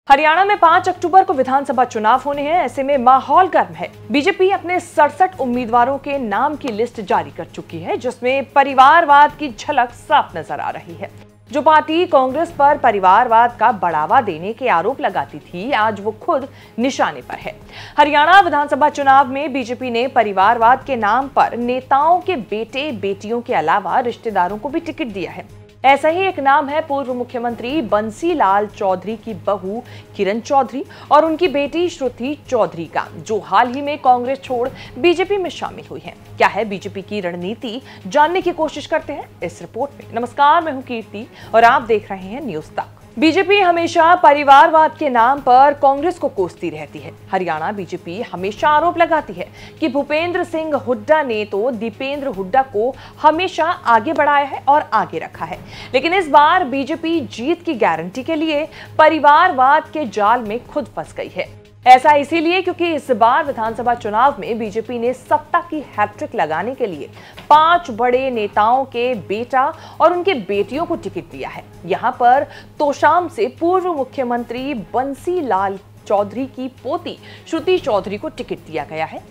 हरियाणा में 5 अक्टूबर को विधानसभा चुनाव होने हैं। ऐसे में माहौल गर्म है। बीजेपी अपने 67 उम्मीदवारों के नाम की लिस्ट जारी कर चुकी है, जिसमें परिवारवाद की झलक साफ नजर आ रही है। जो पार्टी कांग्रेस पर परिवारवाद का बढ़ावा देने के आरोप लगाती थी, आज वो खुद निशाने पर है। हरियाणा विधानसभा चुनाव में बीजेपी ने परिवारवाद के नाम पर नेताओं के बेटे बेटियों के अलावा रिश्तेदारों को भी टिकट दिया है। ऐसा ही एक नाम है पूर्व मुख्यमंत्री बंसी लाल चौधरी की बहू किरण चौधरी और उनकी बेटी श्रुति चौधरी का, जो हाल ही में कांग्रेस छोड़ बीजेपी में शामिल हुई हैं। क्या है बीजेपी की रणनीति, जानने की कोशिश करते हैं इस रिपोर्ट में। नमस्कार, मैं हूं कीर्ति और आप देख रहे हैं न्यूज तक। बीजेपी हमेशा परिवारवाद के नाम पर कांग्रेस को कोसती रहती है। हरियाणा बीजेपी हमेशा आरोप लगाती है कि भूपेंद्र सिंह हुड्डा ने तो दीपेंद्र हुड्डा को हमेशा आगे बढ़ाया है और आगे रखा है, लेकिन इस बार बीजेपी जीत की गारंटी के लिए परिवारवाद के जाल में खुद फंस गई है। ऐसा इसीलिए क्योंकि इस बार विधानसभा चुनाव में बीजेपी ने सत्ता की हैट्रिक लगाने के लिए 5 बड़े नेताओं के बेटा और उनके बेटियों को टिकट दिया है। यहां पर तोशाम से पूर्व मुख्यमंत्री बंसी लाल चौधरी की पोती श्रुति चौधरी को टिकट दिया गया है।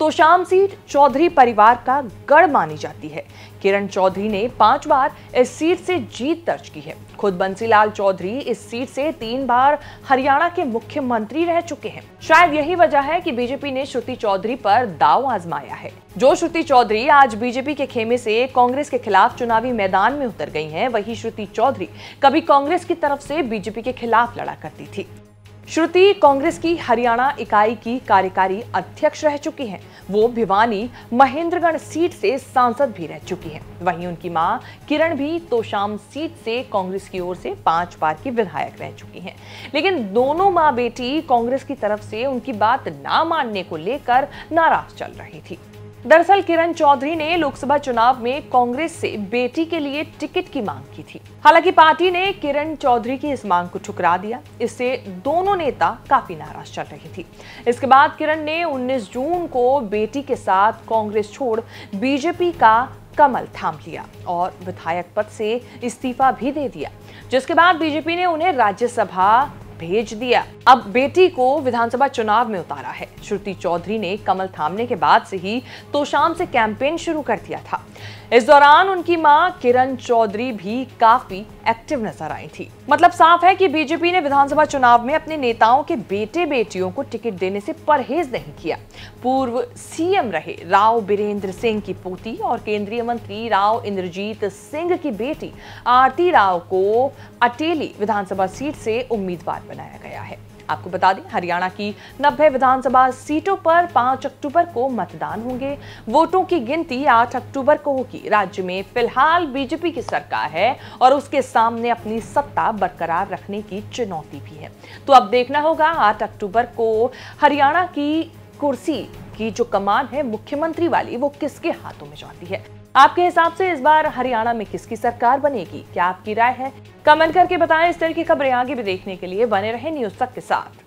तोशाम सीट चौधरी परिवार का गढ़ मानी जाती है। किरण चौधरी ने 5 बार इस सीट से जीत दर्ज की है। खुद बंसीलाल चौधरी इस सीट से 3 बार हरियाणा के मुख्यमंत्री रह चुके हैं। शायद यही वजह है कि बीजेपी ने श्रुति चौधरी पर दांव आजमाया है। जो श्रुति चौधरी आज बीजेपी के खेमे से कांग्रेस के खिलाफ चुनावी मैदान में उतर गई हैं, वही श्रुति चौधरी कभी कांग्रेस की तरफ से बीजेपी के खिलाफ लड़ा करती थी। श्रुति कांग्रेस की हरियाणा इकाई की कार्यकारी अध्यक्ष रह चुकी हैं। वो भिवानी महेंद्रगढ़ सीट से सांसद भी रह चुकी हैं। वहीं उनकी मां किरण भी तोशाम सीट से कांग्रेस की ओर से 5 बार की विधायक रह चुकी हैं। लेकिन दोनों मां बेटी कांग्रेस की तरफ से उनकी बात ना मानने को लेकर नाराज चल रही थी। दरअसल किरण चौधरी ने लोकसभा चुनाव में कांग्रेस से बेटी के लिए टिकट की मांग की थी। हालांकि पार्टी ने किरण चौधरी की इस मांग को ठुकरा दिया। इससे दोनों नेता काफी नाराज चल रही थी। इसके बाद किरण ने 19 जून को बेटी के साथ कांग्रेस छोड़ बीजेपी का कमल थाम लिया और विधायक पद से इस्तीफा भी दे दिया, जिसके बाद बीजेपी ने उन्हें राज्यसभा भेज दिया। अब बेटी को विधानसभा चुनाव में उतारा है। श्रुति चौधरी ने कमल थामने के बाद से ही तोशाम से कैंपेन शुरू कर दिया था। इस दौरान उनकी मां किरण चौधरी भी काफी एक्टिव नजर आई थी। मतलब साफ है कि बीजेपी ने विधानसभा चुनाव में अपने नेताओं के बेटे बेटियों को टिकट देने से परहेज नहीं किया। पूर्व सीएम रहे राव बीरेंद्र सिंह की पोती और केंद्रीय मंत्री राव इंद्रजीत सिंह की बेटी आरती राव को अटेली विधानसभा सीट से उम्मीदवार बनाया गया है। आपको बता दें, हरियाणा की 90 विधानसभा सीटों पर 5 अक्टूबर को मतदान होंगे। वोटों की गिनती 8 अक्टूबर को होगी। राज्य में फिलहाल बीजेपी की सरकार है और उसके सामने अपनी सत्ता बरकरार रखने की चुनौती भी है। तो अब देखना होगा 8 अक्टूबर को हरियाणा की कुर्सी की जो कमान है मुख्यमंत्री वाली, वो किसके हाथों में जाती है। आपके हिसाब से इस बार हरियाणा में किसकी सरकार बनेगी? क्या आपकी राय है? कमेंट करके बताएं। इस तरह की खबरें आगे भी देखने के लिए बने रहें न्यूज तक के साथ।